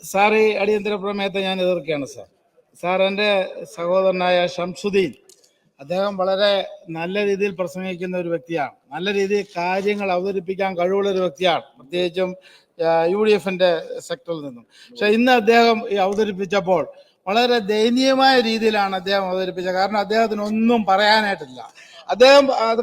Sir, ഈ അടിയന്തര പ്രമേയത്തെ ഞാൻ എതിർക്കുകയാണ് സാർ. സാർ, എൻ്റെ സഹോദരനായ ഷംസുദ്ദീൻ അദ്ദേഹം വളരെ നല്ല രീതിയിൽ പ്രസംഗിക്കുന്ന ഒരു വ്യക്തിയാണ്. നല്ല രീതിയിൽ കാര്യങ്ങൾ അവതരിപ്പിക്കാൻ കഴിവുള്ള ഒരു വ്യക്തിയാണ്, പ്രത്യേകിച്ചും UDFന്റെ സെക്ടറിൽ നിന്നും. പക്ഷെ ഇന്ന് അദ്ദേഹം ഈ അവതരിപ്പിച്ചപ്പോൾ വളരെ ദയനീയമായ രീതിയിലാണ് അദ്ദേഹം അവതരിപ്പിച്ചത്. കാരണം അദ്ദേഹത്തിന് ഒന്നും പറയാനായിട്ടില്ല.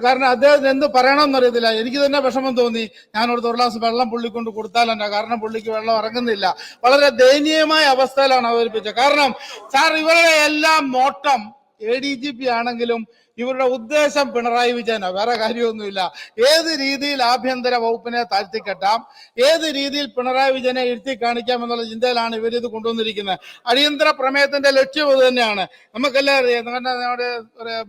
കാരണം അദ്ദേഹത്തിന് എന്ത് പറയണം എന്നറിയത്തില്ല. എനിക്ക് തന്നെ വിഷമം തോന്നി. ഞാനൊരു ഗ്ലാസ് വെള്ളം പുള്ളിക്കൊണ്ട് കൊടുത്താലല്ല, കാരണം പുള്ളിക്ക് വെള്ളം ഇറങ്ങുന്നില്ല. വളരെ ദയനീയമായ അവസ്ഥയിലാണ് അവതരിപ്പിച്ചത്. കാരണം സാർ, ഇവരുടെ എല്ലാം നോട്ടം ADGP ആണെങ്കിലും ഇവരുടെ ഉദ്ദേശം പിണറായി വിജയനോ, വേറെ കാര്യമൊന്നുമില്ല. ഏത് രീതിയിൽ ആഭ്യന്തര വകുപ്പിനെ താഴ്ത്തിക്കെട്ടാം, ഏത് രീതിയിൽ പിണറായി വിജയനെ ഇരുത്തി കാണിക്കാം എന്നുള്ള ചിന്തയിലാണ് ഇവരിത് കൊണ്ടുവന്നിരിക്കുന്നത്. അടിയന്തര പ്രമേയത്തിന്റെ ലക്ഷ്യം ഇത് തന്നെയാണ്. നമുക്കെല്ലാം അറിയാം. നമ്മുടെ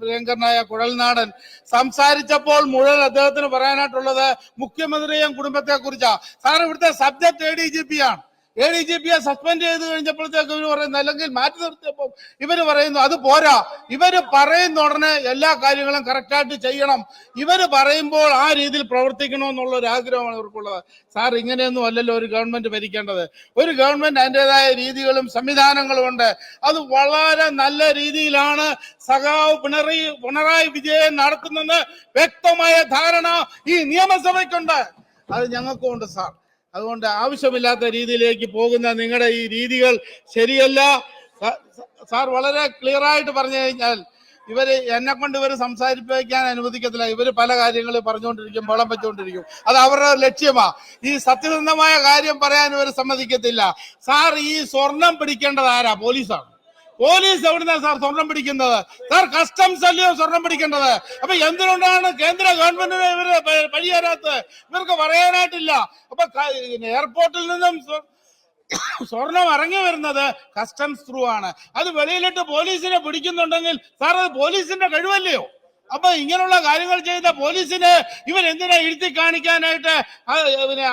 പ്രിയങ്കരനായ കുഴൽനാടൻ സംസാരിച്ചപ്പോൾ മുഴുവൻ അദ്ദേഹത്തിന് പറയാനായിട്ടുള്ളത് മുഖ്യമന്ത്രിയും കുടുംബത്തെ കുറിച്ചാണ്. സാർ, ഇവിടുത്തെ സബ്ജക്ട് ADGP ആണ്. ADGPയെ സസ്പെൻഡ് ചെയ്ത് കഴിഞ്ഞപ്പോഴത്തേക്ക് ഇവർ പറയുന്നു, അല്ലെങ്കിൽ മാറ്റി നിർത്തിയപ്പോൾ ഇവര് പറയുന്നു അത് പോരാ. ഇവര് പറയുന്ന ഉടനെ എല്ലാ കാര്യങ്ങളും കറക്റ്റായിട്ട് ചെയ്യണം. ഇവര് പറയുമ്പോൾ ആ രീതിയിൽ പ്രവർത്തിക്കണമെന്നുള്ള ഒരു ആഗ്രഹമാണ് ഇവർക്കുള്ളത്. സാർ, ഇങ്ങനെയൊന്നും അല്ലല്ലോ ഒരു ഗവൺമെന്റ് ഭരിക്കേണ്ടത്. ഒരു ഗവൺമെന്റ് അതിൻ്റെതായ രീതികളും സംവിധാനങ്ങളും ഉണ്ട്. അത് വളരെ നല്ല രീതിയിലാണ് സഖാവ് പിണറായി വിജയൻ നടത്തുന്നെന്ന് വ്യക്തമായ ധാരണ ഈ നിയമസഭയ്ക്കുണ്ട്. അത് ഞങ്ങൾക്കും ഉണ്ട് സാർ. അതുകൊണ്ട് ആവശ്യമില്ലാത്ത രീതിയിലേക്ക് പോകുന്ന നിങ്ങളുടെ ഈ രീതികൾ ശരിയല്ല സാർ. വളരെ ക്ലിയർ ആയിട്ട് പറഞ്ഞു കഴിഞ്ഞാൽ എന്നെ കൊണ്ട് ഇവർ സംസാരിപ്പിക്കാൻ അനുവദിക്കത്തില്ല. ഇവർ പല കാര്യങ്ങൾ പറഞ്ഞുകൊണ്ടിരിക്കും, വളം വെച്ചുകൊണ്ടിരിക്കും. അത് അവരുടെ ലക്ഷ്യമാ. ഈ സത്യസന്ധമായ കാര്യം പറയാൻ ഇവർ സമ്മതിക്കത്തില്ല. സാർ, ഈ സ്വർണം പിടിക്കേണ്ടത് ആരാ? പോലീസാണ്. പോലീസ് എവിടുന്നാ സാർ സ്വർണം പിടിക്കുന്നത്? സാർ, കസ്റ്റംസ് അല്ലയോ സ്വർണം പിടിക്കേണ്ടത്? അപ്പൊ എന്തുകൊണ്ടാണ് കേന്ദ്ര ഗവൺമെന്റിനെ ഇവര് പഴിയാറാത്തത്? ഇവർക്ക് പറയാനായിട്ടില്ല. അപ്പൊ എയർപോർട്ടിൽ നിന്നും സ്വർണം ഇറങ്ങി വരുന്നത് കസ്റ്റംസ് ത്രൂ ആണ്. അത് വെളിയിലിട്ട് പോലീസിനെ പിടിക്കുന്നുണ്ടെങ്കിൽ സാർ, അത് പോലീസിന്റെ കഴിവല്ലയോ? അപ്പൊ ഇങ്ങനെയുള്ള കാര്യങ്ങൾ ചെയ്ത പോലീസിനെ ഇവരെന്തിനാ ഇരുത്തി കാണിക്കാനായിട്ട്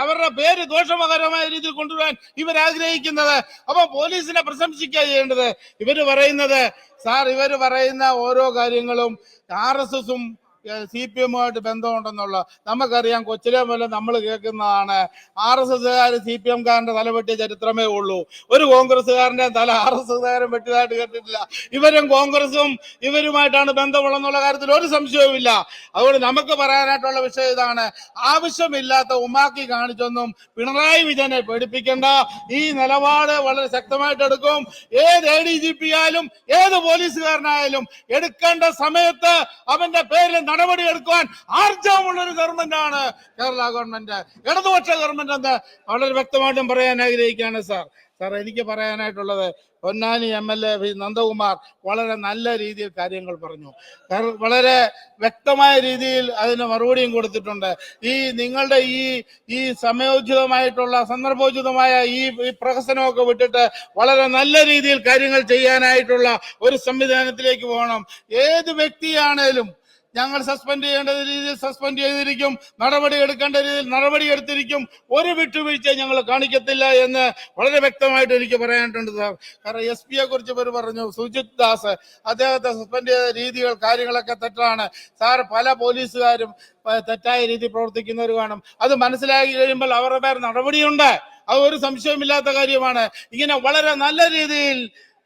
അവരുടെ പേര് ദോഷകരമായ രീതിയിൽ കൊണ്ടുവരാൻ ഇവരാഗ്രഹിക്കുന്നത്? അപ്പൊ പോലീസിനെ പ്രശംസിക്കുക ചെയ്യേണ്ടത്. ഇവര് പറയുന്ന ഓരോ കാര്യങ്ങളും RSSും CPM-ഉമായിട്ട് ബന്ധമുണ്ടെന്നുള്ള നമുക്കറിയാം. കൊച്ചിലെ മുതൽ നമ്മൾ കേൾക്കുന്നതാണ്. RSSകാർ CPM-കാരന്റെ തല വെട്ടിയ ചരിത്രമേ ഉള്ളൂ. ഒരു കോൺഗ്രസ്സുകാരന്റെ തല RSSകാരൻ വെട്ടിയതായിട്ട് കേട്ടിട്ടില്ല. ഇവരും കോൺഗ്രസും ഇവരുമായിട്ടാണ് ബന്ധമുള്ളെന്നുള്ള കാര്യത്തിൽ ഒരു സംശയവുമില്ല. അതുകൊണ്ട് നമുക്ക് പറയാനായിട്ടുള്ള വിഷയം ഇതാണ്. ആവശ്യമില്ലാത്ത ഉമ്മാക്കി കാണിച്ചൊന്നും പിണറായി വിജയനെ പേടിപ്പിക്കേണ്ട. ഈ നിലപാട് വളരെ ശക്തമായിട്ട് എടുക്കും. ഏത് ADGP ആയാലും ഏത് പോലീസുകാരനായാലും എടുക്കേണ്ട സമയത്ത് അവന്റെ പേരിൽ നടപടി എടുക്കുവാൻ ആർജവമുള്ള ഒരു ഗവൺമെന്റാണ് കേരള ഗവൺമെന്റ്, ഇടതുപക്ഷ ഗവൺമെന്റ് എന്ന് വളരെ വ്യക്തമായിട്ടും പറയാൻ ആഗ്രഹിക്കുകയാണ് സാർ. എനിക്ക് പറയാനായിട്ടുള്ളത്, പൊന്നാനി MLA നന്ദകുമാർ വളരെ നല്ല രീതിയിൽ കാര്യങ്ങൾ പറഞ്ഞു. വളരെ വ്യക്തമായ രീതിയിൽ അതിന് മറുപടിയും കൊടുത്തിട്ടുണ്ട്. നിങ്ങളുടെ ഈ സമയോചിതമായിട്ടുള്ള സന്ദർഭോചിതമായ ഈ പ്രഹസനമൊക്കെ വിട്ടിട്ട് വളരെ നല്ല രീതിയിൽ കാര്യങ്ങൾ ചെയ്യാനായിട്ടുള്ള ഒരു സംവിധാനത്തിലേക്ക് പോകണം. ഏത് വ്യക്തിയാണേലും ഞങ്ങൾ സസ്പെൻഡ് ചെയ്യേണ്ട രീതിയിൽ സസ്പെൻഡ് ചെയ്തിരിക്കും, നടപടി എടുക്കേണ്ട രീതിയിൽ നടപടി എടുത്തിരിക്കും. ഒരു വിട്ടുവീഴ്ച ഞങ്ങൾ കാണിക്കത്തില്ല എന്ന് വളരെ വ്യക്തമായിട്ട് എനിക്ക് പറയാനായിട്ടുണ്ട് സാർ. കാരണം SP-യെ കുറിച്ച് ഇവർ പറഞ്ഞു, സുജിത് ദാസ്, അദ്ദേഹത്തെ സസ്പെൻഡ് ചെയ്ത രീതികൾ കാര്യങ്ങളൊക്കെ തെറ്റാണ് സാർ. പല പോലീസുകാരും തെറ്റായ രീതിയിൽ പ്രവർത്തിക്കുന്നവർ കാണും. അത് മനസ്സിലാക്കി കഴിയുമ്പോൾ അവരുടെ പേര് നടപടിയുണ്ട്. അത് ഒരു സംശയമില്ലാത്ത കാര്യമാണ്. ഇങ്ങനെ വളരെ നല്ല രീതിയിൽ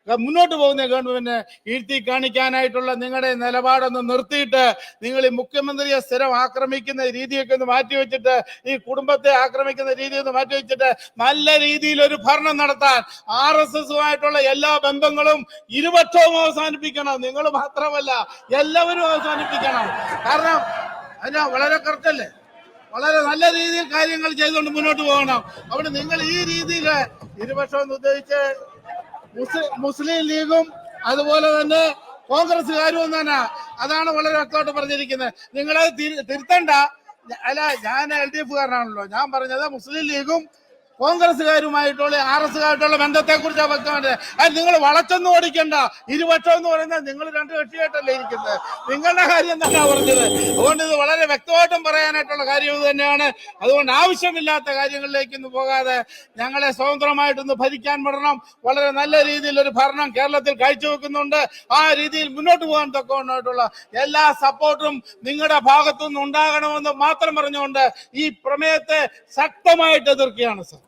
മുന്നോട്ട് പോകുന്ന ഗവൺമെന്റിനെ ഇരുത്തി കാണിക്കാനായിട്ടുള്ള നിങ്ങളുടെ നിലപാടൊന്ന് നിർത്തിയിട്ട് നിങ്ങൾ ഈ മുഖ്യമന്ത്രിയെ സ്ഥിരം ആക്രമിക്കുന്ന രീതിയൊക്കെ ഒന്ന് മാറ്റിവെച്ചിട്ട്, ഈ കുടുംബത്തെ ആക്രമിക്കുന്ന രീതി ഒന്ന് മാറ്റിവെച്ചിട്ട് നല്ല രീതിയിൽ ഒരു ഭരണം നടത്താൻ RSSുമായിട്ടുള്ള എല്ലാ ബന്ധങ്ങളും ഇരുപക്ഷവും അവസാനിപ്പിക്കണം. നിങ്ങൾ മാത്രമല്ല, എല്ലാവരും അവസാനിപ്പിക്കണം. കാരണം അതിന് വളരെ കറക്റ്റല്ലേ? വളരെ നല്ല രീതിയിൽ കാര്യങ്ങൾ ചെയ്തുകൊണ്ട് മുന്നോട്ട് പോകണം. അവിടെ നിങ്ങൾ ഈ രീതിയിൽ ഇരുപക്ഷം ഉദ്ദേശിച്ച് മുസ്ലിം ലീഗും അതുപോലെ തന്നെ കോൺഗ്രസ്സുകാരും ഒന്നാണ്. അതാണ് വളരെ വ്യക്തമായിട്ട് പറഞ്ഞിരിക്കുന്നത്. നിങ്ങളത് തിരുത്തണ്ട. അല്ല, ഞാൻ LDF-കാരനാണല്ലോ. ഞാൻ പറഞ്ഞത് മുസ്ലിം ലീഗും കോൺഗ്രസ്സുകാരുമായിട്ടുള്ള RSസുകാരായിട്ടുള്ള ബന്ധത്തെ കുറിച്ചാണ് വ്യക്തമായിട്ട്. അത് നിങ്ങൾ വളച്ചൊന്നും ഓടിക്കണ്ട. ഇരുപക്ഷം എന്ന് പറയുന്നത് നിങ്ങൾ രണ്ട് കക്ഷിയായിട്ടല്ലേ ഇരിക്കുന്നത്. നിങ്ങളുടെ കാര്യം എന്താണ് പറഞ്ഞത്? അതുകൊണ്ട് ഇത് വളരെ വ്യക്തമായിട്ടും പറയാനായിട്ടുള്ള കാര്യം ഇത് തന്നെയാണ്. അതുകൊണ്ട് ആവശ്യമില്ലാത്ത കാര്യങ്ങളിലേക്കൊന്നും പോകാതെ ഞങ്ങളെ സ്വതന്ത്രമായിട്ടൊന്ന് ഭരിക്കാൻ വിടണം. വളരെ നല്ല രീതിയിൽ ഒരു ഭരണം കേരളത്തിൽ കാഴ്ചവെക്കുന്നുണ്ട്. ആ രീതിയിൽ മുന്നോട്ട് പോകാൻ തക്കവണ്ണമായിട്ടുള്ള എല്ലാ സപ്പോർട്ടും നിങ്ങളുടെ ഭാഗത്തുനിന്ന് ഉണ്ടാകണമെന്ന് മാത്രം പറഞ്ഞുകൊണ്ട് ഈ പ്രമേയത്തെ ശക്തമായിട്ട് എതിർക്കുകയാണ് സാർ.